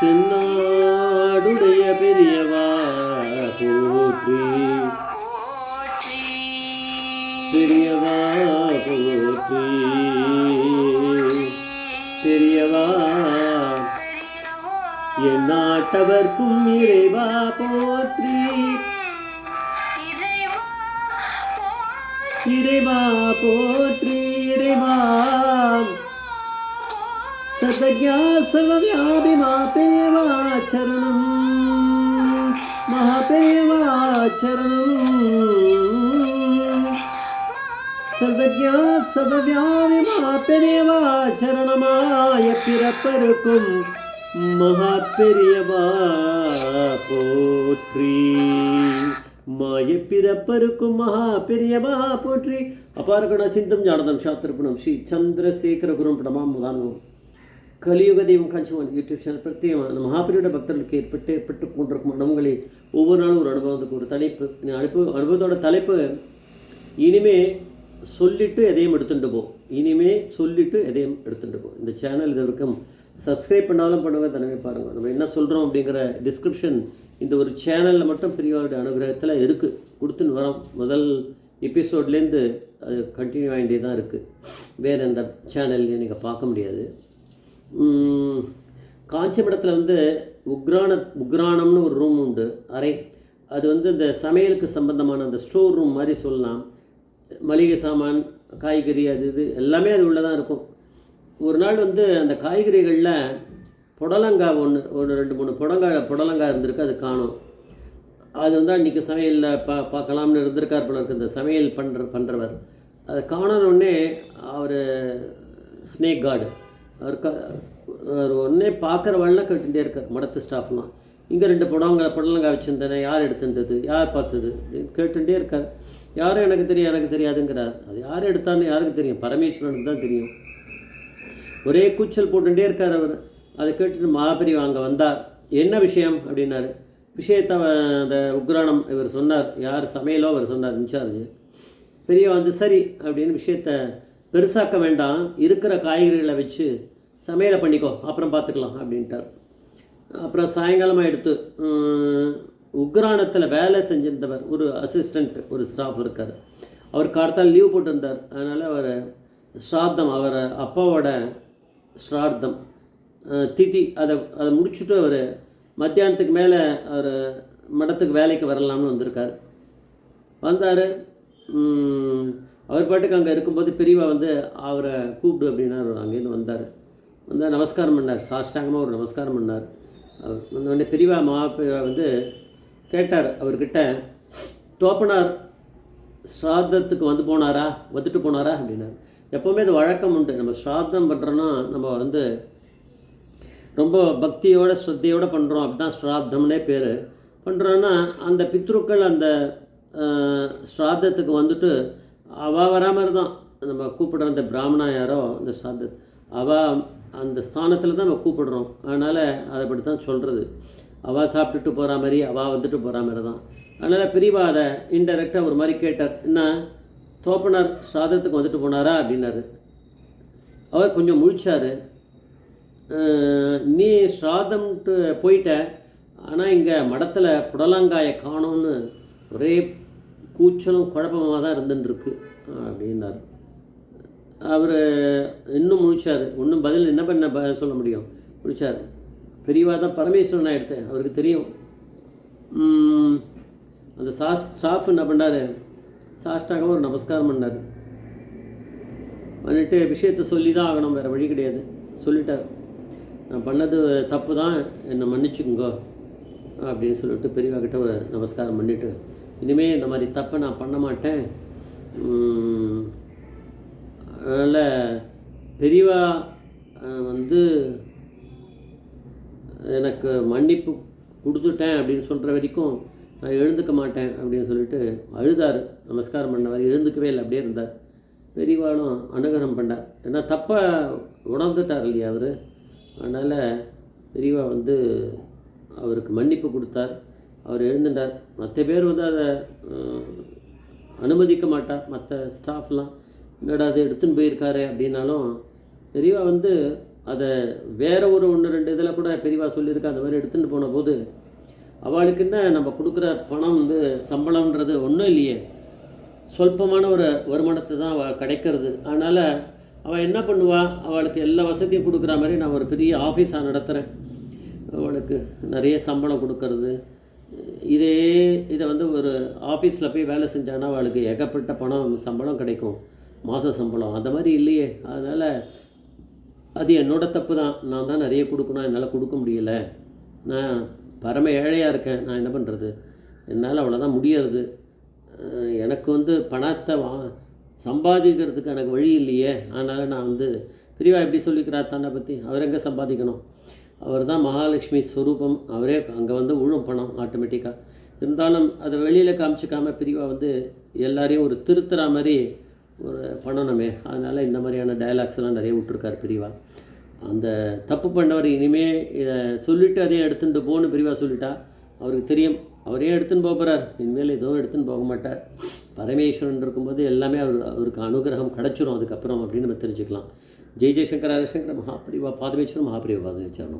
தென்னாடுடைய பெரியவா போற்றி, பெரியவா போற்றி, பெரியவா என் நாட்டவர்க்கும் இறைவா போற்றி, இறைவா போற்றி, இறைவா சதஜா சர்வவியாபி மகாபெரியவா சரணம், மகாபெரியவா சரணம், சர்வஜா சர்வவியாபி மகாபெரியவா சரணமாய பிறப்பருக்கும் மகாபெரியவா போற்றி, மாய பிறப்பருக்கும் மகாபெரியவா போற்றி. அபார கண சிந்தம் ஜானதம் சாஸ்திரபுணம் ஸ்ரீ சந்திரசேகர குரும் பிரணமாம் முதானும் கலியுக தெய்வம் காஞ்சிமான் யூடியூப் சேனல் பிரத்யேகமாக அந்த மகாபெரியோட பக்தர்களுக்கு ஏற்பட்டு கொண்டிருக்கும் அனுபவங்களை ஒவ்வொரு நாளும் ஒரு அனுபவத்துக்கு ஒரு தலைப்பு. அனுபவத்தோட தலைப்பு இனிமே சொல்லிட்டு எதையும் எடுத்துகிட்டு போ, இனிமே சொல்லிட்டு எதையும் எடுத்துகிட்டு போ. இந்த சேனல் இது வரைக்கும் சப்ஸ்கிரைப் பண்ணாலும் பண்ணுங்க, தனிமே பாருங்கள். நம்ம என்ன சொல்கிறோம் அப்படிங்கிற டிஸ்கிரிப்ஷன் இந்த ஒரு சேனலில் மட்டும் பெரியவருடைய அனுகிரகத்தில் இருக்குது, கொடுத்துன்னு வரோம். முதல் எபிசோட்லேருந்து அது கண்டினியூ ஆகிட்டே தான் இருக்குது. வேறு எந்த சேனல்லையும் நீங்கள் பார்க்க முடியாது. காஞ்சிபுரத்தில் வந்து உக்ரானம்னு ஒரு ரூம் உண்டு, அறை. அது வந்து இந்த சமையலுக்கு சம்பந்தமான அந்த ஸ்டோர் ரூம் மாதிரி சொல்லலாம். மளிகை சாமான், காய்கறி, அது இது எல்லாமே அது உள்ளே தான் இருக்கும். ஒரு நாள் வந்து அந்த காய்கறிகளில் புடலங்காய் ஒன்று 2-3 புடலங்காய் இருந்திருக்கு, அது காணும். அது வந்து அன்றைக்கி சமையலில் பார்க்கலாம்னு இருந்திருக்கார் போல இருக்குது இந்த சமையல் பண்ணுறவர். அதை காணோன்னே அவர் ஸ்னேக் கார்டு அவர் ஒன்றே பார்க்குறவெல்லாம் கேட்டுகிட்டே இருக்கார். மடத்து ஸ்டாஃப்லாம் இங்கே 2 புடலங்காய் வச்சுருந்தேனே, யார் எடுத்துட்டது, யார் பார்த்தது கேட்டுகிட்டே இருக்கார். யாரும் எனக்கு தெரியாதுங்கிறார். அது யார் எடுத்தான்னு யாருக்கு தெரியும்? பரமேஸ்வரனுக்கு தான் தெரியும். ஒரே கூச்சல் போட்டுகிட்டே இருக்கார் அவர். அதை கேட்டுட்டு மகாபெரியவா அங்கே வந்தார். என்ன விஷயம் அப்படின்னாரு. விஷயத்தை அந்த உக்ரானம் இவர் சொன்னார், யார் சமையலோ அவர் சொன்னார், இன்சார்ஜ். பெரியவா வந்து சரி அப்படின்னு விஷயத்தை பெருசாக்க வேண்டாம், இருக்கிற காய்கறிகளை வச்சு சமையலை பண்ணிக்கோ, அப்புறம் பார்த்துக்கலாம் அப்படின்ட்டார். அப்புறம் சாயங்காலமாக எடுத்து உக்ரானத்தில் வேலை செஞ்சிருந்தவர் ஒரு அசிஸ்டண்ட், ஒரு ஸ்டாஃப் இருக்கார். அவர் காலத்தால் லீவ் போட்டிருந்தார். அதனால் அவர் ஸ்ராத்தம், அவர் அப்பாவோட ஸ்ரார்த்தம் திதி அதை முடிச்சுட்டு அவர் மத்தியானத்துக்கு மேலே அவர் மடத்துக்கு வேலைக்கு வரலாம்னு வந்திருக்கார். வந்தார். அவர் பாட்டுக்கு அங்கே இருக்கும்போது பெரியவா வந்து அவரை கூப்பிடு அப்படின்னா அங்கேருந்து வந்தார். நமஸ்காரம் பண்ணார், சாஷ்டாங்கமாக ஒரு நமஸ்காரம் பண்ணார். அவர் வந்தோடனே பெரியவா மகாபெரியவா வந்து கேட்டார் அவர்கிட்ட, தோப்பனார் ஸ்ராத்தத்துக்கு வந்துட்டு போனாரா அப்படின்னார். எப்போவுமே அது வழக்கம் உண்டு. நம்ம ஸ்ராத்தம் பண்ணுறோன்னா நம்ம வந்து ரொம்ப பக்தியோட ஸ்ரத்தையோடு பண்ணுறோம், அப்படிதான் ஸ்ராத்தம்னே பேர். பண்ணுறோன்னா அந்த பித்ருக்கள் அந்த ஸ்ராத்தத்துக்கு வந்துட்டு அவள் வராமல் தான் நம்ம கூப்பிடுற அந்த பிராமணா யாரோ அந்த ஸ்ராத்த அந்த ஸ்தானத்தில் தான் நம்ம கூப்பிடுறோம். அதனால் அதை பற்றி தான் சொல்கிறது. அவள் சாப்பிட்டுட்டு போகிற மாதிரி, அவள் வந்துட்டு போகிற மாதிரி தான். அதனால் பெரியவா அதை இன்டெரக்டாக ஒரு மாதிரி கேட்டார். என்ன, தோப்பனார் ஸ்ராதத்துக்கு வந்துட்டு போனாரா அப்படின்னாரு. அவர் கொஞ்சம் முழிச்சார். நீ ஸ்ராதம்ட்டு போயிட்ட, ஆனால் இங்கே மடத்தில் புடலங்காயை காணோன்னு ஒரே கூச்சலும் குழப்பமாக தான் இருந்துருக்கு அப்படின்னார். அவர் இன்னும் முழிச்சார். ஒன்றும் பதில் என்ன பண்ண சொல்ல முடியும், முழிச்சார். பெரியவா தான் பரமேஸ்வரனாக எடுத்தேன், அவருக்கு தெரியும். அந்த ஸ்டாஃப் என்ன பண்ணார், சாஷ்டாக ஒரு நமஸ்காரம் பண்ணார். பண்ணிட்டு விஷயத்தை சொல்லி தான் ஆகணும், வேறு வழி கிடையாது. சொல்லிட்டார், நான் பண்ணது தப்பு தான், என்னை மன்னிச்சுக்கோங்க அப்படின்னு சொல்லிட்டு பெரியவா கிட்ட ஒரு நமஸ்காரம் பண்ணிவிட்டு, இனிமேல் இந்த மாதிரி தப்பை நான் பண்ண மாட்டேன். அதனால் பெரியவா வந்து எனக்கு மன்னிப்பு கொடுத்துட்டேன் அப்படின்னு சொல்கிற வரைக்கும் நான் எழுந்துக்க மாட்டேன் அப்படின்னு சொல்லிட்டு அழுதார். நமஸ்காரம் பண்ணவர் எழுந்துக்கவே இல்லை, அப்படியே இருந்தார். பெரியவாளும் அனுகிரகம் பண்ணார். ஏன்னா தப்பை உணர்ந்துட்டார் இல்லையா அவர். அதனால் பெரியவா வந்து அவருக்கு மன்னிப்பு கொடுத்தார். அவர் எழுந்துட்டார். மற்ற பேர் வந்து அதை அனுமதிக்க மாட்டார். மற்ற ஸ்டாஃப்லாம் என்னடா அது எடுத்துன்னு போயிருக்காரு அப்படின்னாலும் பெரியவா வந்து அதை வேற ஒரு 1-2 இதில் கூட பெரியவா சொல்லியிருக்கா. அந்த மாதிரி எடுத்துகிட்டு போன போது அவளுக்கு என்ன நம்ம கொடுக்குற பணம் வந்து சம்பளம்ன்றது ஒன்றும் இல்லையே, சொல்பமான ஒரு வருமானத்தை தான் அவள் கிடைக்கிறது. அதனால் அவள் என்ன பண்ணுவா, அவளுக்கு எல்லா வசதியும் கொடுக்குற மாதிரி நான் ஒரு பெரிய ஆஃபீஸாக நடத்துகிறேன், அவளுக்கு நிறைய சம்பளம் கொடுக்கறது. இதை வந்து ஒரு ஆஃபீஸில் போய் வேலை செஞ்சானா அவளுக்கு ஏகப்பட்ட பணம் சம்பளம் கிடைக்கும், மாத சம்பளம். அந்த மாதிரி இல்லையே. அதனால் அது என்னோட தப்பு தான். நான் தான் நிறைய கொடுக்கணும், என்னால் கொடுக்க முடியலை. நான் பரம ஏழையாக இருக்கேன், நான் என்ன பண்ணுறது, என்னால் அவ்வளோதான் முடியறது. எனக்கு வந்து பணத்தை சம்பாதிக்கிறதுக்கு எனக்கு வழி இல்லையே. அதனால் நான் வந்து பெரியவா எப்படி சொல்லிக்கிறார் தன்னை பற்றி, அவர் எங்கே சம்பாதிக்கணும், அவர் தான் மகாலட்சுமி ஸ்வரூபம், அவரே அங்கே வந்து விழும் பணம் ஆட்டோமேட்டிக்காக. இருந்தாலும் அதை வெளியில் காமிச்சிக்காமல் பெரியவா வந்து எல்லாரையும் ஒரு திருத்துற மாதிரி ஒரு பண்ணணுமே. அதனால் இந்த மாதிரியான டயலாக்ஸ்லாம் நிறைய விட்டுருக்கார் பெரியவா. அந்த தப்பு பண்ணவர் இனிமேல் இதை சொல்லிவிட்டு அதையும் எடுத்துகிட்டு போன்னு பெரியவா சொல்லிட்டா அவருக்கு தெரியும், அவரே எடுத்துன்னு போக போகிறார், இனிமேல் எதுவும் எடுத்துன்னு போக மாட்டார். பரமேஸ்வரன் இருக்கும்போது எல்லாமே அவருக்கு அனுகிரகம் கிடச்சிரும் அதுக்கப்புறம் அப்படின்னு நம்ம தெரிஞ்சுக்கலாம். ஜெய் ஜெய்சங்கர ஹரிசங்கர மகாபிரிவா பாதமேஸ்வரம் மகாபிரிவா பாதமேச்சரணம்.